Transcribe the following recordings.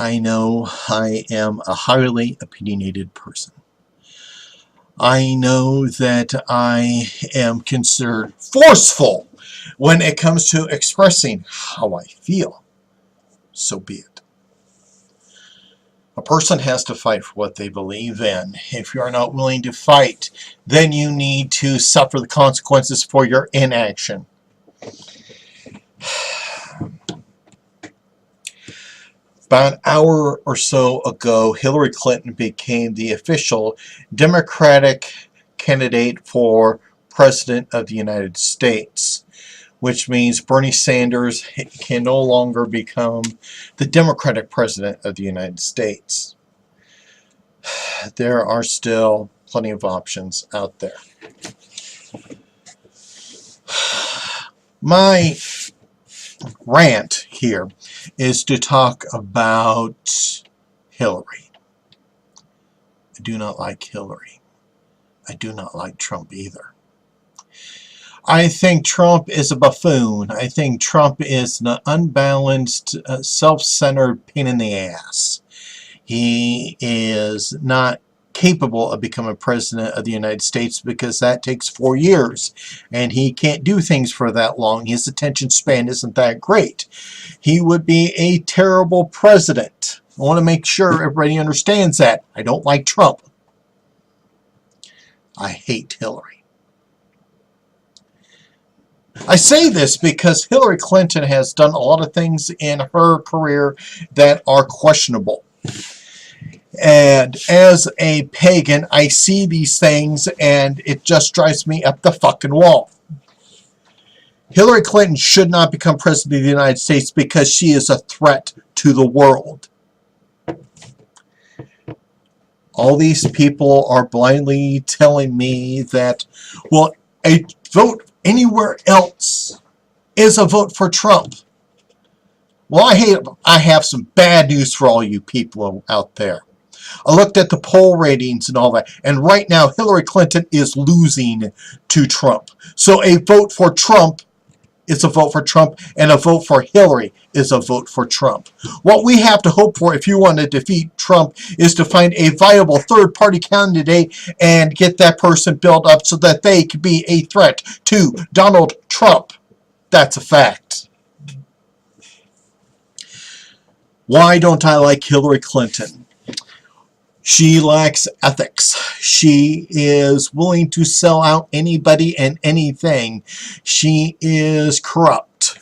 I know I am a highly opinionated person. I know that I am considered forceful when it comes to expressing how I feel. So be it. A person has to fight for what they believe in. If you are not willing to fight, then you need to suffer the consequences for your inaction. About an hour or so ago, Hillary Clinton became the official Democratic candidate for President of the United States, which means Bernie Sanders can no longer become the Democratic President of the United States. There are still plenty of options out there. My rant here is to talk about Hillary. I do not like Hillary. I do not like Trump either. I think Trump is a buffoon. I think Trump is an unbalanced, self-centered pain in the ass. He is not capable of becoming president of the United States because that takes 4 years and he can't do things for that long. His attention span isn't that great. He would be a terrible president. I want to make sure everybody understands that. I don't like Trump. I hate Hillary. I say this because Hillary Clinton has done a lot of things in her career that are questionable. And as a pagan, I see these things and it just drives me up the fucking wall. Hillary Clinton should not become president of the United States because she is a threat to the world. All these people are blindly telling me that, well, a vote anywhere else is a vote for Trump. Well, I have some bad news for all you people out there. I looked at the poll ratings and all that, and right now Hillary Clinton is losing to Trump. So a vote for Trump is a vote for Trump, and a vote for Hillary is a vote for Trump. What we have to hope for if you want to defeat Trump is to find a viable third-party candidate and get that person built up so that they could be a threat to Donald Trump. That's a fact. Why don't I like Hillary Clinton? She lacks ethics. She is willing to sell out anybody and anything. She is corrupt.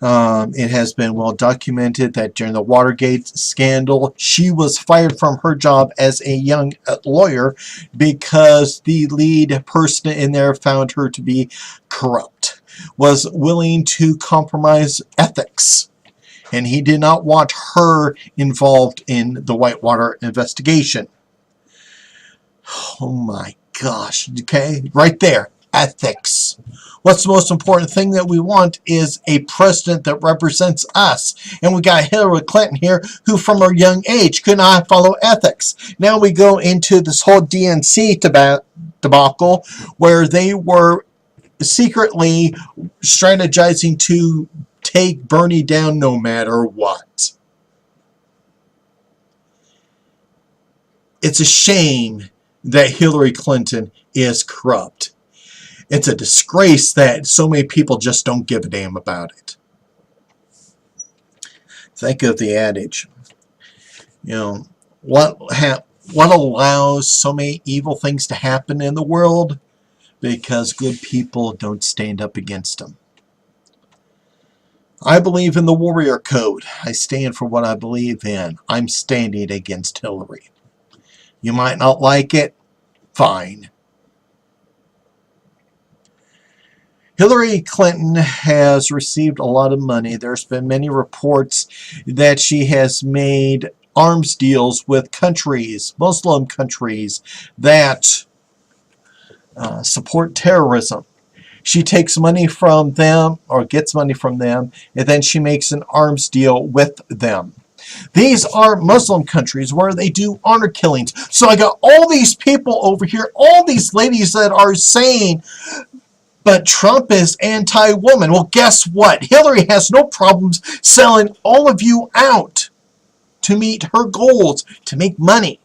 It has been well documented that during the Watergate scandal, she was fired from her job as a young lawyer because the lead person in there found her to be corrupt, was willing to compromise ethics. And he did not want her involved in the Whitewater investigation. Oh my gosh. Okay, right there. Ethics. What's the most important thing that we want is a president that represents us. And we got Hillary Clinton here who from her young age could not follow ethics. Now we go into this whole DNC debacle where they were secretly strategizing to take Bernie down no matter what. It's a shame that Hillary Clinton is corrupt. It's a disgrace that so many people just don't give a damn about it. Think of the adage, you know, what allows so many evil things to happen in the world? Because good people don't stand up against them. I believe in the warrior code. I stand for what I believe in. I'm standing against Hillary. You might not like it. Fine. Hillary Clinton has received a lot of money. There's been many reports that she has made arms deals with countries, Muslim countries, that support terrorism. She takes money from them, or gets money from them, and then she makes an arms deal with them. These are Muslim countries where they do honor killings. So I got all these people over here, all these ladies that are saying, but Trump is anti-woman. Well, guess what? Hillary has no problems selling all of you out. to meet her goals, to make money.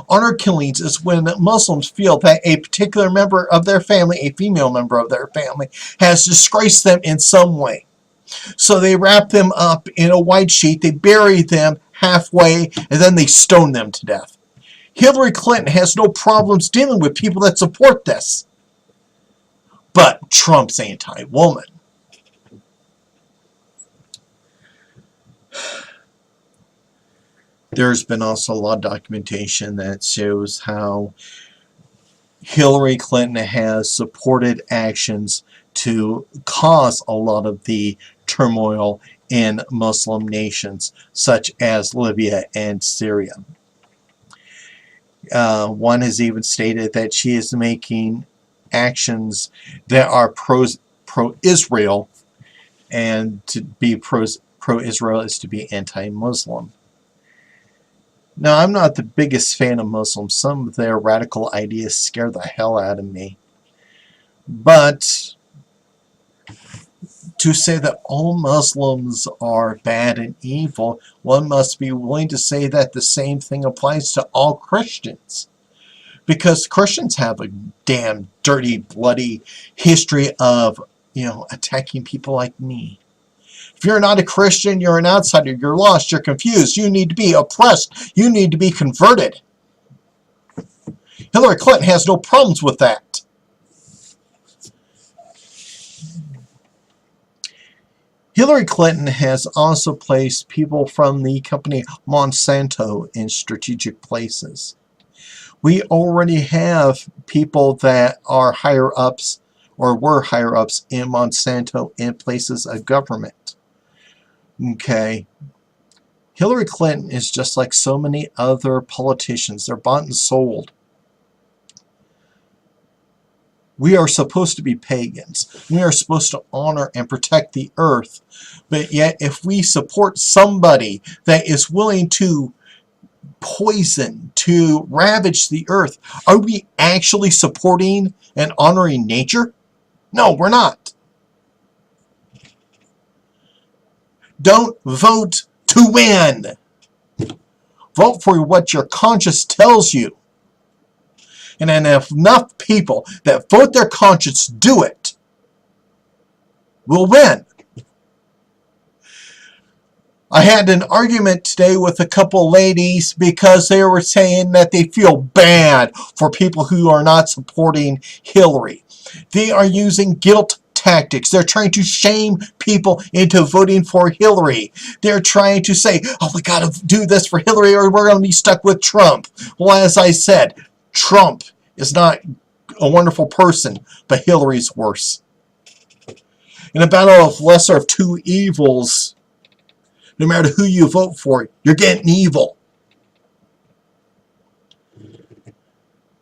Honor killings is when Muslims feel that a particular member of their family, a female member of their family, has disgraced them in some way. So they wrap them up in a white sheet, they bury them halfway, and then they stone them to death. Hillary Clinton has no problems dealing with people that support this. But Trump's anti-woman. There's been also a lot of documentation that shows how Hillary Clinton has supported actions to cause a lot of the turmoil in Muslim nations, such as Libya and Syria. One has even stated that she is making actions that are pro-Israel, and to be pro-Israel is to be anti-Muslim. Now, I'm not the biggest fan of Muslims. Some of their radical ideas scare the hell out of me. But to say that all Muslims are bad and evil, one must be willing to say that the same thing applies to all Christians. Because Christians have a damn dirty, bloody history of, attacking people like me. If you're not a Christian, you're an outsider, you're lost, you're confused, you need to be oppressed, you need to be converted. Hillary Clinton has no problems with that. Hillary Clinton has also placed people from the company Monsanto in strategic places. We already have people that are higher-ups or were higher-ups in Monsanto in places of government. Okay. Hillary Clinton is just like so many other politicians. They're bought and sold. We are supposed to be pagans. We are supposed to honor and protect the earth. But yet, if we support somebody that is willing to poison, to ravage the earth, are we actually supporting and honoring nature? No, we're not. Don't vote to win. Vote for what your conscience tells you. And then if enough people that vote their conscience do it, will win. I had an argument today with a couple ladies because they were saying that they feel bad for people who are not supporting Hillary. They are using guilt tactics. They're trying to shame people into voting for Hillary. They're trying to say, oh, we got to do this for Hillary or we're going to be stuck with Trump. Well, as I said, Trump is not a wonderful person, but Hillary's worse. In a battle of lesser of two evils, no matter who you vote for, you're getting evil.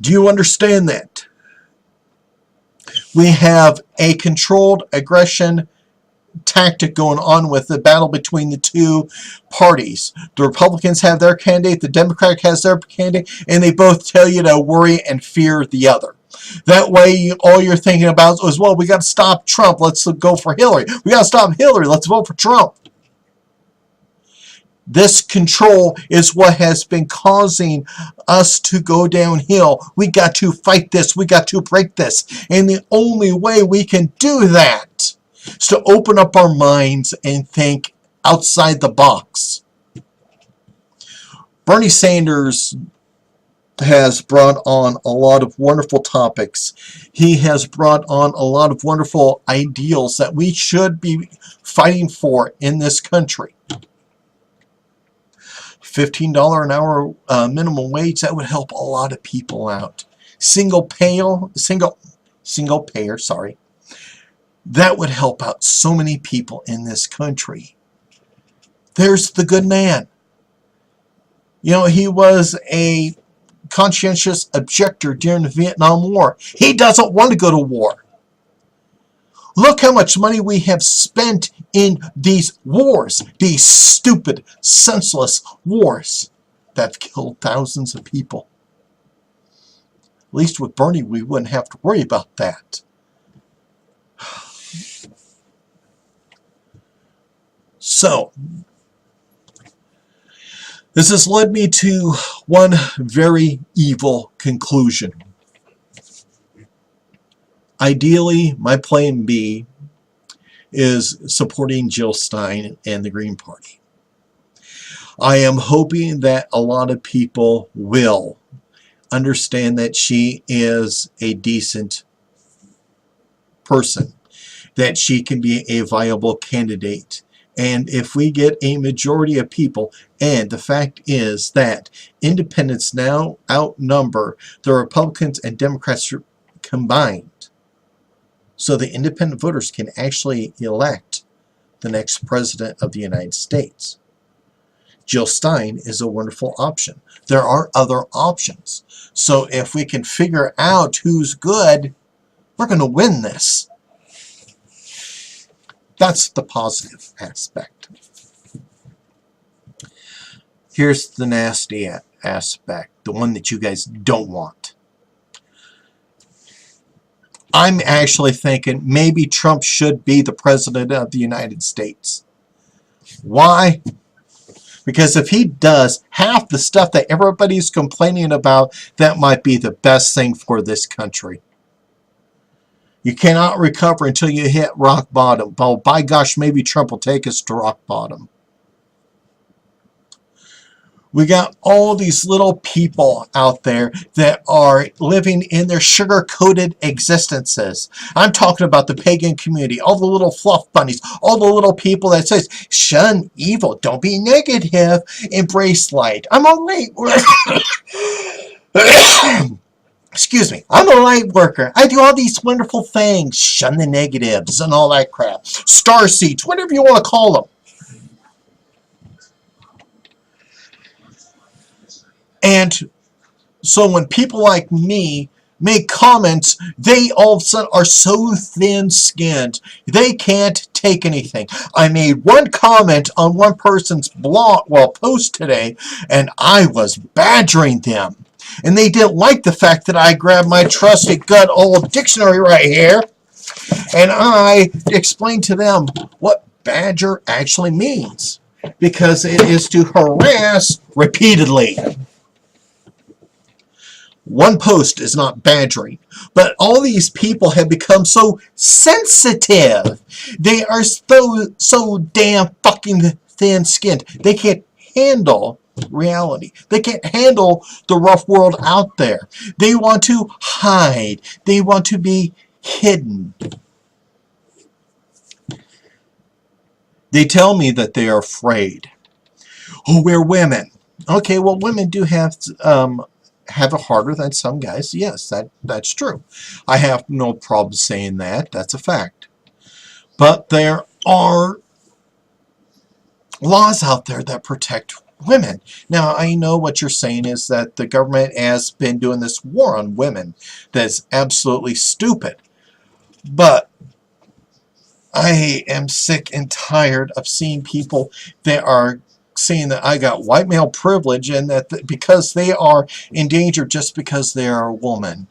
Do you understand that? We have a controlled aggression tactic going on with the battle between the two parties. The Republicans have their candidate, the Democrat has their candidate, and they both tell you to worry and fear the other. That way, all you're thinking about is, well, we got to stop Trump, let's go for Hillary. We got to stop Hillary, let's vote for Trump. This control is what has been causing us to go downhill. We got to fight this. We got to break this. And the only way we can do that is to open up our minds and think outside the box. Bernie Sanders has brought on a lot of wonderful topics. He has brought on a lot of wonderful ideals that we should be fighting for in this country. $15 an hour minimum wage, that would help a lot of people out. Single payer, that would help out so many people in this country. There's the good man. He was a conscientious objector during the Vietnam War. He doesn't want to go to war. Look how much money we have spent in these wars, these stupid, senseless wars that have killed thousands of people. At least with Bernie, we wouldn't have to worry about that. So, This has led me to one very evil conclusion. Ideally, my plan B is supporting Jill Stein and the Green Party. I am hoping that a lot of people will understand that she is a decent person, that she can be a viable candidate. And if we get a majority of people, and the fact is that independents now outnumber the Republicans and Democrats combined, so the independent voters can actually elect the next president of the United States. Jill Stein is a wonderful option. There are other options. So if we can figure out who's good, we're going to win this. That's the positive aspect. Here's the nasty aspect, the one that you guys don't want. I'm actually thinking maybe Trump should be the president of the United States. Why? Because if he does half the stuff that everybody's complaining about, that might be the best thing for this country. You cannot recover until you hit rock bottom. Well, by gosh, maybe Trump will take us to rock bottom. We got all these little people out there that are living in their sugar-coated existences. I'm talking about the pagan community, all the little fluff bunnies, all the little people that says, shun evil, don't be negative, embrace light. I'm a light excuse me, I'm a light worker. I do all these wonderful things. Shun the negatives and all that crap. Star seeds, whatever you want to call them. And so when people like me make comments, they all of a sudden are so thin-skinned, they can't take anything. I made one comment on one person's post today, and I was badgering them. And they didn't like the fact that I grabbed my trusty good old dictionary right here, and I explained to them what badger actually means. Because it is to harass repeatedly. One post is not badgering, but all these people have become so sensitive. They are so damn fucking thin-skinned. They can't handle reality. They can't handle the rough world out there. They want to hide. They want to be hidden. They tell me that they are afraid. Oh, we're women. Okay, well, women do have it harder than some guys. Yes, that's true. I have no problem saying that. That's a fact. But there are laws out there that protect women. Now, I know what you're saying is that the government has been doing this war on women. That's absolutely stupid. But I am sick and tired of seeing people that are saying that I got white male privilege and that because they are endangered just because they are a woman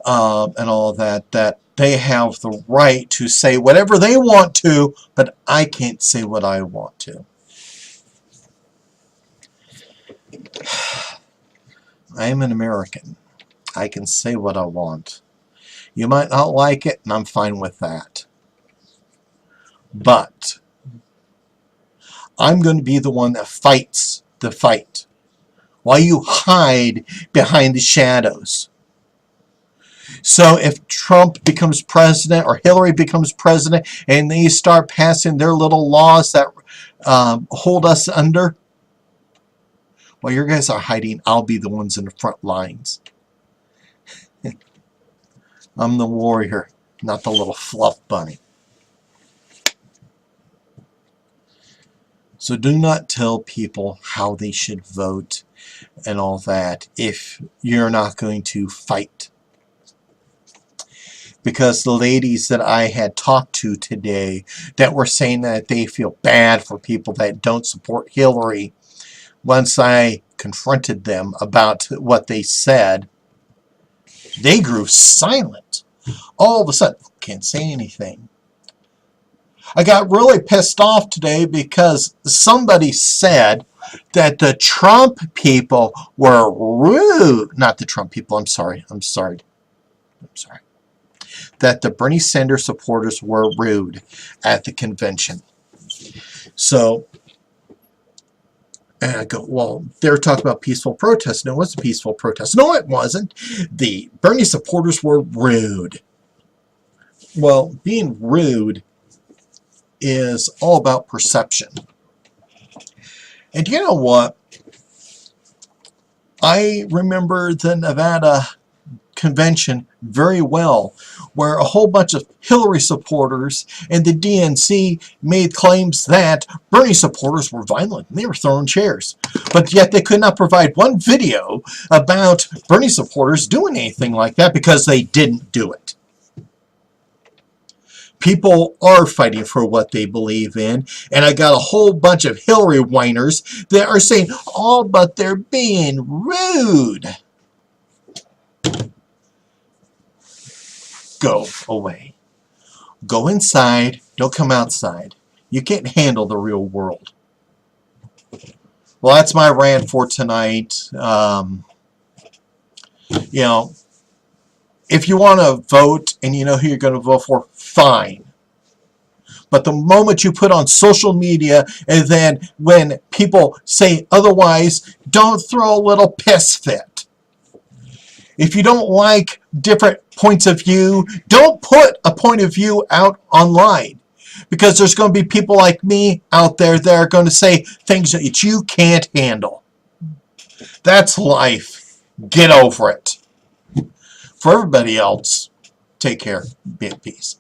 and all that, that they have the right to say whatever they want to, but I can't say what I want to. I am an American. I can say what I want. You might not like it, and I'm fine with that. But I'm going to be the one that fights the fight while you hide behind the shadows. So if Trump becomes president or Hillary becomes president and they start passing their little laws that hold us under, while your guys are hiding, I'll be the ones in the front lines. I'm the warrior, not the little fluff bunny. So do not tell people how they should vote and all that if you're not going to fight. Because the ladies that I had talked to today that were saying that they feel bad for people that don't support Hillary, once I confronted them about what they said, they grew silent. All of a sudden, can't say anything. I got really pissed off today because somebody said that the Trump people were rude. Not the Trump people, I'm sorry. That the Bernie Sanders supporters were rude at the convention. So, and I go, well, they're talking about peaceful protests. No, it wasn't a peaceful protest. No, it wasn't. The Bernie supporters were rude. Well, being rude is all about perception. And you know what? I remember the Nevada convention very well, where a whole bunch of Hillary supporters and the DNC made claims that Bernie supporters were violent and they were throwing chairs. But yet they could not provide one video about Bernie supporters doing anything like that because they didn't do it. People are fighting for what they believe in, and I got a whole bunch of Hillary whiners that are saying, oh, but they're being rude. Go away. Go inside. Don't come outside. You can't handle the real world. Well, that's my rant for tonight. You know, if you want to vote and you know who you're going to vote for, fine. But the moment you put on social media and then when people say otherwise, don't throw a little piss fit. If you don't like different points of view, don't put a point of view out online. Because there's going to be people like me out there that are going to say things that you can't handle. That's life. Get over it. For everybody else, take care. Be at peace.